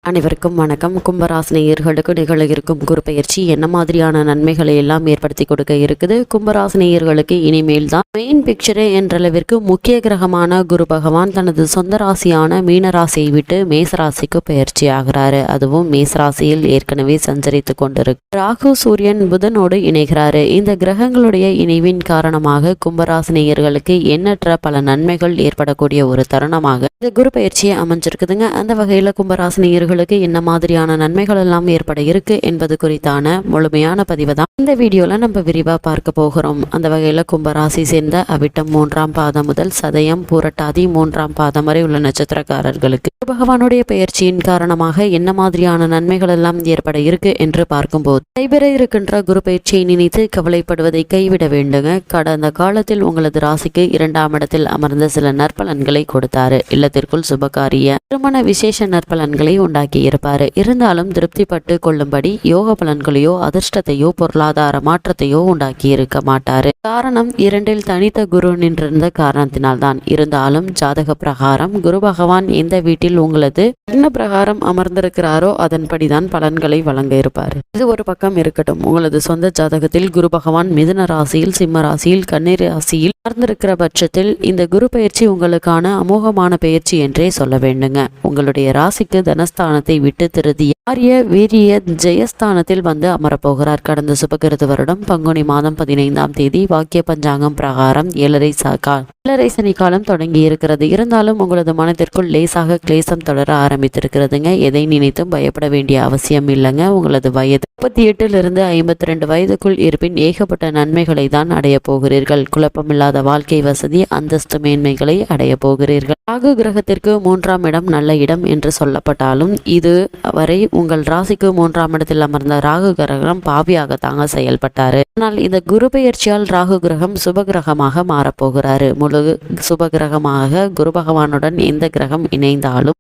அனைவருக்கும் வணக்கம். கும்பராசினியர்களுக்கு நிகழ இருக்கும் குரு பயிற்சி என்ன மாதிரியான நன்மைகளை எல்லாம் ஏற்படுத்தி கொடுக்க இருக்குது? கும்பராசினியர்களுக்கு இனிமேல் தான் மெயின் பிக்சரே என்றளவிற்கு முக்கிய கிரகமான குரு பகவான் தனது சொந்த ராசியான மீன ராசியை விட்டு மேசராசிக்கு பயிற்சி ஆகிறாரு. அதுவும் மேசராசியில் ஏற்கனவே சஞ்சரித்து கொண்டிருக்கு. ராகு சூரியன் புதனோடு இணைகிறாரு. இந்த கிரகங்களுடைய இணைவின் காரணமாக கும்பராசினியர்களுக்கு எண்ணற்ற பல நன்மைகள் ஏற்படக்கூடிய ஒரு தருணமாக இந்த குரு பயிற்சியை அமைஞ்சிருக்குதுங்க. அந்த வகையில் கும்பராசினியர்கள் என்ன மாதிரியான நன்மைகள் எல்லாம் ஏற்பட இருக்கு என்பது குறித்தான முழுமையான பதிவை தான் இந்த வீடியோல நம்ம விரிவா பார்க்க போகிறோம். அந்த வகையில கும்பராசி சேர்ந்த அவிட்டம் 3ஆம் பாதம் முதல் சதயம் பூரட்டாதி 3ஆம் பாதம் வரை உள்ள நட்சத்திரக்காரர்களுக்கு பகவானுடைய பயிற்சியின் காரணமாக என்ன மாதிரியான நன்மைகள் எல்லாம் ஏற்பட இருக்கு என்று பார்க்கும்போது நடைபெற இருக்கின்ற குரு பயிற்சியை நினைத்து கவலைப்படுவதை கைவிட வேண்டுங்க. கடந்த காலத்தில் உங்களது ராசிக்கு 2ஆம் இடத்தில் அமர்ந்த சில நற்பலன்களை கொடுத்தாரு. இல்லத்திற்குள் சுபகாரிய திருமண விசேஷ நற்பலன்களை உண்டாக்கி இருப்பாரு. இருந்தாலும் திருப்திப்பட்டு கொள்ளும்படி யோக பலன்களையோ அதிர்ஷ்டத்தையோ பொருளாதார மாற்றத்தையோ உண்டாக்கி இருக்க மாட்டாரு. காரணம் 2இல் தனித்த குரு நின்றிருந்த காரணத்தினால்தான். இருந்தாலும் ஜாதக பிரகாரம் குரு பகவான் எந்த வீட்டில் உங்களது என்ன பிரகாரம் அமர்ந்திருக்கிறாரோ அதன்படிதான் பலன்களை வழங்க இருப்பாரு. இது ஒரு பக்கம் இருக்கட்டும். உங்களது சொந்த ஜாதகத்தில் குரு பகவான் மிதுன ராசியில், சிம்ம ராசியில், கன்னி ராசியில் அமர்ந்திருக்கிற பட்சத்தில் இந்த குரு பயிற்சி உங்களுக்கான அமோகமான பயிற்சி என்றே சொல்ல வேண்டுங்க. உங்களுடைய ராசிக்கு தனஸ்தானத்தை விட்டு திருதிய ஆரிய வீரிய ஜெயஸ்தானத்தில் வந்து அமரப்போகிறார். கடந்த சுபகிருது வருடம் பங்குனி மாதம் 15ஆம் தேதி வாக்கிய பஞ்சாங்கம் பிரகாரம் 7 சனி காலம் தொடங்கி இருக்கிறது. இருந்தாலும் உங்களது மனத்திற்குள் லேசாக கிளேசம் தொடர ஆரம்பித்திருக்கிறதுங்க. எதை நினைத்தும் பயப்பட வேண்டிய அவசியம் இல்லைங்க. உங்களது வயது 38 52 வயதுக்குள் இருப்பின் ஏகப்பட்ட நன்மைகளை தான் அடைய போகிறீர்கள். குழப்பமில்லாத வாழ்க்கை வசதி, அந்தஸ்து மேன்மைகளை அடைய போகிறீர்கள். ராகு கிரகத்திற்கு 3ஆம் இடம் நல்ல இடம் என்று சொல்லப்பட்டாலும் இது வரை உங்கள் ராசிக்கு 3ஆம் இடத்தில் அமர்ந்த ராகு கிரகம் பாவியாகத்தாங்க செயல்பட்டாரு. ஆனால் இந்த குரு பெயர்ச்சியால் ராகு கிரகம் சுப கிரகமாக மாறப்போகிறாரு. முழு சுப கிரகமாக குரு பகவானுடன் எந்த கிரகம் இணைந்தாலும்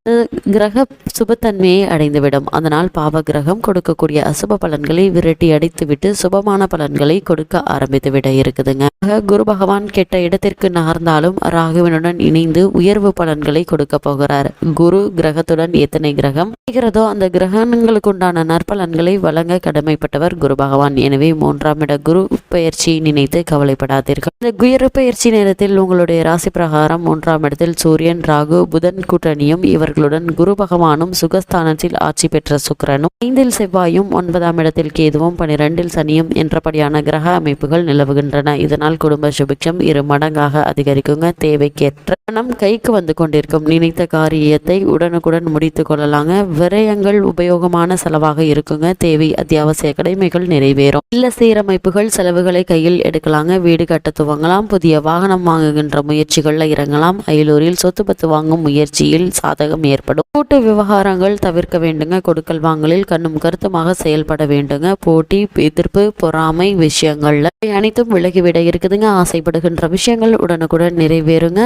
கிரக சுபத்தன்மையை அடைந்துவிடும். அதனால் பாவ கிரகம் கொடுக்கக்கூடிய அசுப பலன்களை விரட்டி அடித்துவிட்டு சுபமான பலன்களை கொடுக்க ஆரம்பித்து விட இருக்குதுங்க. குரு பகவான் கெட்ட இடத்திற்கு நகர்ந்தாலும் ராகுவினுடன் இணைந்து உயர்வு பலன்களை கொடுக்க போகிறார். குரு கிரகத்துடன் எத்தனை கிரகம் இருக்கிறதோ அந்த கிரகங்களுக்கு உண்டான நற்பலன்களை வழங்க கடமைப்பட்டவர் குரு பகவான். எனவே 3ஆம் இட குரு பயிற்சியை நினைத்து கவலைப்படாதீர்கள். இந்த குரு பயிற்சி நேரத்தில் உங்களுடைய ராசி பிரகாரம் 3ஆம் இடத்தில் சூரியன், ராகு, புதன் கூட்டணியும் இவர்களுடன் குரு பகவானும் சுகஸ்தானத்தில் ஆட்சி பெற்ற சுக்கிரனும் 5இல் செவ்வாயும் 9ஆம் இடத்தில் கேதுவும் 12இல் சனியும் என்றபடியான கிரக அமைப்புகள் நிலவுகின்றன. இதனால் குடும்ப சுபிக்ஷம் 2 மடங்காக அதிகரிக்குங்க. தேவைக்கேற்ற பணம் கைக்கு வந்து கொண்டிருக்கும். நினைத்த காரியத்தை உடனுக்குடன் முடித்து கொள்ளலாங்க. விரயங்கள் உபயோகமான செலவாக இருக்குங்க. தேவை அத்தியாவசிய கடமைகள் நிறைவேறும். இல்ல சீரமைப்புகள் செலவுகளை கையில் எடுக்கலாங்க. வீடு கட்ட துவங்கலாம். புதிய வாகனம் வாங்குகின்ற முயற்சிகள்ல இறங்கலாம். அயலூரில் சொத்து பத்து வாங்கும் முயற்சியில் சாதகம் ஏற்படும். கூட்டு விவகாரங்கள் தவிர்க்க வேண்டுங்க. கொடுக்கல் வாங்கலில் கண்ணும் கருத்துமாக செயல்பட வேண்டுங்க. போட்டி, எதிர்ப்பு, பொறாமை விஷயங்கள்ல அனைத்தும் விலகிவிட இருக்குதுங்க. ஆசைப்படுகின்ற விஷயங்கள் உடனுக்குடன் நிறைவேறுங்க.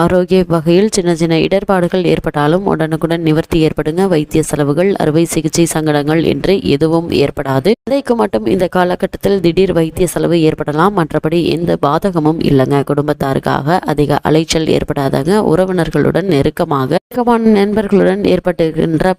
ஆரோக்கிய வகையில் சின்ன சின்ன இடர்பாடுகள் ஏற்பட்டாலும் உடனுக்குடன் நிவர்த்தி ஏற்படுங்க. வைத்திய செலவுகள், அறுவை சிகிச்சை சங்கடங்கள் என்று எதுவும் ஏற்படாது. இதைக்கு மட்டும் இந்த காலகட்டத்தில் திடீர் வைத்திய செலவு ஏற்படலாம். மற்றபடி எந்த பாதகமும் இல்லைங்க. குடும்பத்தாருக்காக அதிக அலைச்சல் ஏற்படாதங்க. உறவினர்களுடன் நெருக்கமான நண்பர்களுடன் ஏற்பட்டுகின்ற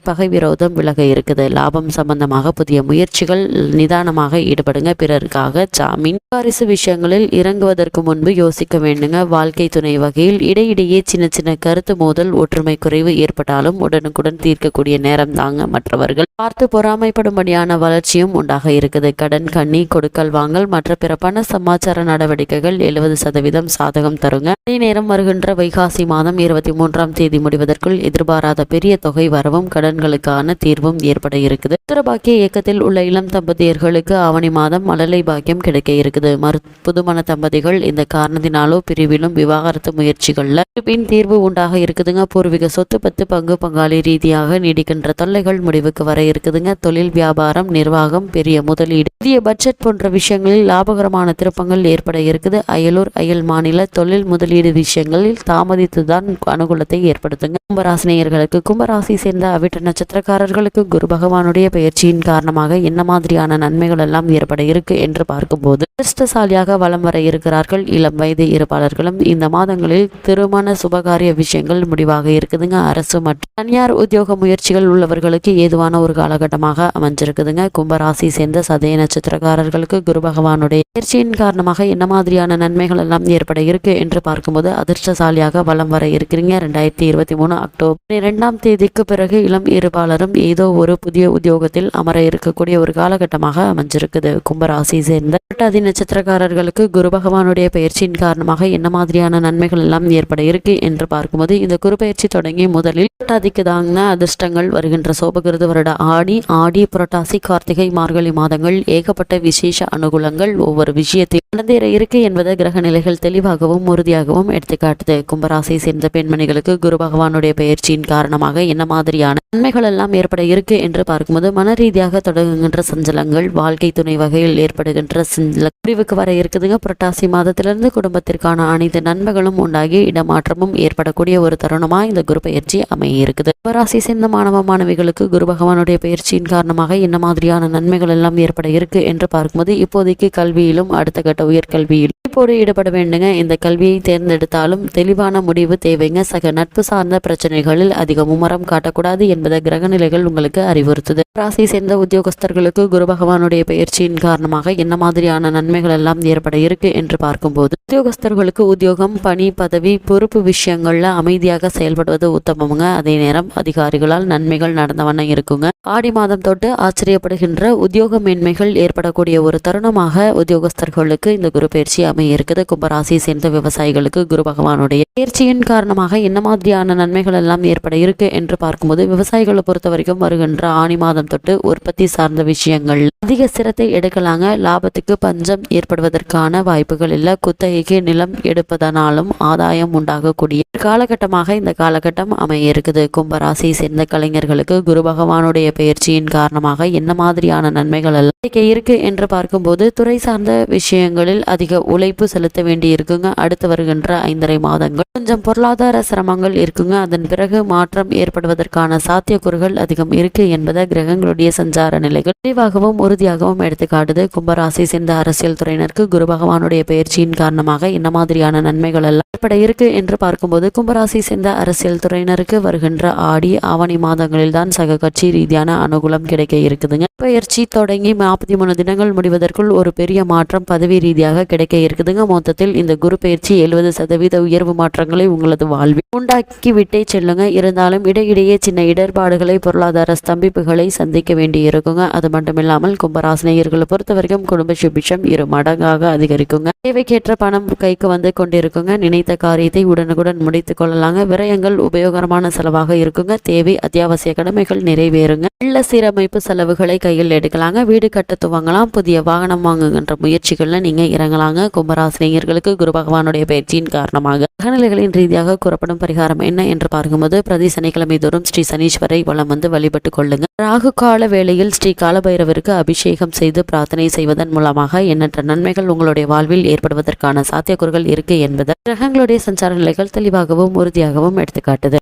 பகை விரோதம் விலக இருக்குது. லாபம் சம்பந்தமாக புதிய முயற்சிகள் நிதானமாக ஈடுபடுங்க. பிறருக்காக ஜாமீன் வாரிசு விஷயங்களில் இறங்குவதற்கு முன்பு யோசிக்க வேண்டுங்க. வாழ்க்கை துணை வகையில் இடையிடையே சின்ன சின்ன கருத்து மோதல், ஒற்றுமை குறைவு ஏற்பட்டாலும் உடனுக்குடன் தீர்க்கக்கூடிய நேரம் தாங்க. மற்றவர்கள் பார்த்து பொறாமைப்படும்படியான வளர்ச்சியும் உண்டாக இருக்குது. கடன், கண்ணி, கொடுக்கல் வாங்கல் மற்ற பிற பண சமாச்சார நடவடிக்கைகள் 70% சாதகம் தருங்க. அதே நேரம் வருகின்ற வைகாசி மாதம் 23ஆம் தேதி முடிவதற்குள் எதிர்பாராத பெரிய தொகை வரவும் கடன்களுக்கான தீர்வும் ஏற்பட இருக்குது. உத்தரபாக்கிய இயக்கத்தில் உள்ள இளம் தம்பதியர்களுக்கு ஆவணி மாதம் மழலை பாக்கியம் கிடைக்க இருக்குது. புதுமண தம்பதிகள் இந்த காரணத்தினாலோ பிரிவிலும் விவாகரத்து முயற்சிகள்ல பின் தீர்வு உண்டாக இருக்குதுங்க. பூர்வீக சொத்து பத்து பங்கு பங்காளி ரீதியாக நீடிக்கின்ற தொல்லைகள் முடிவுக்கு வர இருக்குதுங்க. தொழில், வியாபாரம், நிர்வாகம், பெரிய முதலீடு, புதிய பட்ஜெட் போன்ற விஷயங்களில் லாபகரமான திருப்பங்கள் ஏற்பட இருக்குது. அயலூர், அயல் மாநில தொழில் முதலீடு முதலீடு விஷயங்களில் தாமதித்துதான் அனுகூலத்தை ஏற்படுத்துங்க. கும்பராசினியர்களுக்கு கும்பராசி சேர்ந்த அவிட்ட நட்சத்திரக்காரர்களுக்கு குரு பகவானுடைய பயிற்சியின் காரணமாக என்ன மாதிரியான நன்மைகள் எல்லாம் ஏற்பட இருக்கு என்று பார்க்கும்போது அதிர்ஷ்டசாலியாக வலம் வர இருக்கிறார்கள் இளம் வயது இருப்பாளர்களும். இந்த மாதங்களில் திருமண சுபகாரிய விஷயங்கள் முடிவாக இருக்குதுங்க. அரசு மற்றும் தனியார் உத்தியோக முயற்சிகள் உள்ளவர்களுக்கு ஏதுவான ஒரு காலகட்டமாக அமைஞ்சிருக்குதுங்க. கும்பராசி சேர்ந்த சதய நட்சத்திரக்காரர்களுக்கு குரு பகவானுடைய பயிற்சியின் காரணமாக என்ன மாதிரியான நன்மைகள் எல்லாம் ஏற்பட இருக்கு என்று பார்க்கும்போது அதிர்ஷ்டசாலியாக வலம் வர இருக்கிறீங்க. 2023 அக்டோபர் 2ஆம் தேதிக்கு பிறகு இளம் இருப்பாளரும் ஏதோ ஒரு புதிய உத்தியோகத்தில் அமர இருக்கக்கூடிய ஒரு காலகட்டமாக அமைஞ்சிருக்குது. கும்பராசி சேர்ந்த புரட்டாதி நட்சத்திரக்காரர்களுக்கு குரு பகவானுடைய பயிற்சியின் காரணமாக என்ன மாதிரியான நன்மைகள் எல்லாம் ஏற்பட இருக்கு என்று பார்க்கும்போது இந்த குரு பயிற்சி தொடங்கி முதலில் புரட்டாதிக்கு தாங்க அதிர்ஷ்டங்கள் வருகின்ற சோபகிருது வருட ஆடி புரட்டாசி கார்த்திகை மார்கழி மாதங்கள் ஏகப்பட்ட விசேஷ அனுகூலங்கள் ஒவ்வொரு விஷயத்தில் நடந்தேற இருக்கு என்பதை கிரக நிலைகள் தெளிவாகவும் உறுதியாகவும் எடுத்துக்காட்டுது. கும்பராசி சேர்ந்த பெண்மணிகளுக்கு குரு பகவானுடைய பயிற்சியின் காரணமாக என்ன மாதிரியான நன்மைகள் எல்லாம் ஏற்பட இருக்கு என்று பார்க்கும்போது மன ரீதியாக தொடங்குகின்ற சஞ்சலங்கள் வாழ்க்கை துணை வகையில் ஏற்படுகின்ற முடிவுக்கு வர இருக்குதுங்க. புரட்டாசி மாதத்திலிருந்து குடும்பத்திற்கான அனைத்து நன்மைகளும் உண்டாகி இடமாற்றமும் ஏற்படக்கூடிய ஒரு தருணமா இந்த குரு பயிற்சி அமைய இருக்குது. கும்பராசி சேர்ந்த மாணவ மாணவிகளுக்கு குரு பகவானுடைய பயிற்சியின் காரணமாக என்ன மாதிரியான நன்மைகள் எல்லாம் ஏற்பட இருக்கு என்று பார்க்கும்போது இப்போதைக்கு கல்வியிலும் அடுத்த கட்ட உயர்கல்வியிலும் இப்போது ஈடுபட வேண்டுங்க. இந்த கல்வியை தேர்ந்தெடுத்தாலும் தெளிவான முடிவு தேவைங்க. சக நட்பு சார்ந்த பிரச்சனைகளில் அதிக மும்முரம் காட்டக்கூடாது என்பதை கிரக நிலைகள் உங்களுக்கு அறிவுறுத்துது. ராசி சேர்ந்த உத்தியோகஸ்தர்களுக்கு குரு பகவானுடைய பயிற்சியின் காரணமாக என்ன மாதிரியான நன்மைகள் எல்லாம் ஏற்பட இருக்கு என்று பார்க்கும்போது உத்தியோகஸ்தர்களுக்கு உத்தியோகம் பணி பதவி பொறுப்பு விஷயங்கள்ல அமைதியாக செயல்படுவது உத்தமமுங்க. அதே நேரம் அதிகாரிகளால் நன்மைகள் நடந்த வண்ணம் இருக்குங்க. ஆடி மாதம் தொட்டு ஆச்சரியப்படுகின்ற உத்தியோக மேன்மைகள் ஏற்படக்கூடிய ஒரு தருணமாக உத்தியோகஸ்தர்களுக்கு இந்த குரு பயிற்சி அமைய இருக்குது. கும்பராசி சேர்ந்த விவசாயிகளுக்கு குரு பகவானுடைய பயிற்சியின் காரணமாக என்ன மாதிரியான நன்மைகள் எல்லாம் ஏற்பட இருக்கு என்று பார்க்கும்போது விவசாயிகளை பொறுத்த வரைக்கும் வருகின்ற ஆணி மாதம் தொட்டு உற்பத்தி சார்ந்த விஷயங்கள் அதிக சிரத்தை எடுக்கலாங்க. லாபத்துக்கு பஞ்சம் ஏற்படுவதற்கான வாய்ப்புகள் இல்ல. குத்தகைக்கு நிலம் எடுப்பதனாலும் ஆதாயம் உண்டாகக்கூடிய காலகட்டமாக இந்த காலகட்டம் அமைய இருக்குது. கும்பராசி சேர்ந்த கலைஞர்களுக்கு குரு பகவானுடைய பயிற்சியின் காரணமாக என்ன மாதிரியான நன்மைகள் எல்லாம் இருக்கு என்று பார்க்கும்போது துறை சார்ந்த விஷயங்களில் அதிக உழைப்பு செலுத்த வேண்டி இருக்குங்க. அடுத்து வருகின்ற 5.5 மாதங்கள் கொஞ்சம் பொருளாதார சிரமங்கள் இருக்குங்க. அதன் பிறகு மாற்றம் ஏற்படுவதற்கான சாத்தியக்கூறுகள் அதிகம் இருக்கு என்பதை கிரகங்களுடைய சஞ்சார நிலைகள் தெளிவாகவும் உறுதியாகவும் எடுத்துக்காட்டுது. கும்பராசி சேர்ந்த அரசியல் துறையினருக்கு குரு பகவானுடைய பயிற்சியின் காரணமாக என்ன மாதிரியான நன்மைகள் எல்லாம் ஏற்பட இருக்கு என்று பார்க்கும்போது கும்பராசி சேர்ந்த அரசியல் துறையினருக்கு வருகின்ற ஆடி ஆவணி மாதங்களில் தான் சக கட்சி ரீதியான அனுகூலம் கிடைக்க இருக்குதுங்க. பயிற்சி தொடங்கி 43 தினங்கள் முடிவதற்குள் ஒரு பெரிய மாற்றம் பதவி ரீதியாக கிடைக்க இருக்குதுங்க. மொத்தத்தில் இந்த குரு பயிற்சி 70% உயர்வு மாற்றங்களை உங்களது வாழ்வில் உண்டாக்கி விட்டே செல்லுங்க. இருந்தாலும் இடையிடையே சின்ன இடர்பாடுகளை பொருளாதார ஸ்தம்பிப்புகளை சந்திக்க வேண்டி இருக்குங்க. அது மட்டும் இல்லாமல் கும்பராசினியர்களை பொறுத்த வரைக்கும் குடும்ப சுபிஷம் 2 மடங்காக அதிகரிக்குங்க. தேவைக்கேற்ற பணம் கைக்கு வந்து கொண்டிருக்குங்க. நினைத்த காரியத்தை உடனுக்குடன் முடித்துக் கொள்ளலாங்க. விரயங்கள் உபயோகரமான செலவாக இருக்குங்க. தேவை அத்தியாவசிய கடமைகள் நிறைவேறுங்க. இல்ல சீரமைப்பு செலவுகளை கையில் எடுக்கலாங்க. வீடு கட்ட துவங்கலாம். புதிய வாகனம் வாங்குகின்ற முயற்சிகள்ல நீங்க இறங்கலாங்க. கும்பராசினியர்களுக்கு குரு பகவானுடைய பயிற்சியின் காரணமாக கிரகநிலைகளின் ரீதியாக கூறப்படும் பரிகாரம் என்ன என்று பார்க்கும்போது பிரதி சனிக்கிழமை தோறும் ஸ்ரீ சனீஸ்வரை வலம் வந்து வழிபட்டு கொள்ளுங்க. ராகு கால வேளையில் ஸ்ரீ காலபைரவருக்கு அபிஷேகம் செய்து பிரார்த்தனை செய்வதன் மூலமாக எண்ணற்ற நன்மைகள் உங்களுடைய வாழ்வில் ஏற்படுவதற்கான சாத்தியக்கூறுகள் இருக்கு என்பதை கிரகங்களுடைய சஞ்சார நிலைகள் தெளிவாகவும் உறுதியாகவும் எடுத்துக்காட்டுது.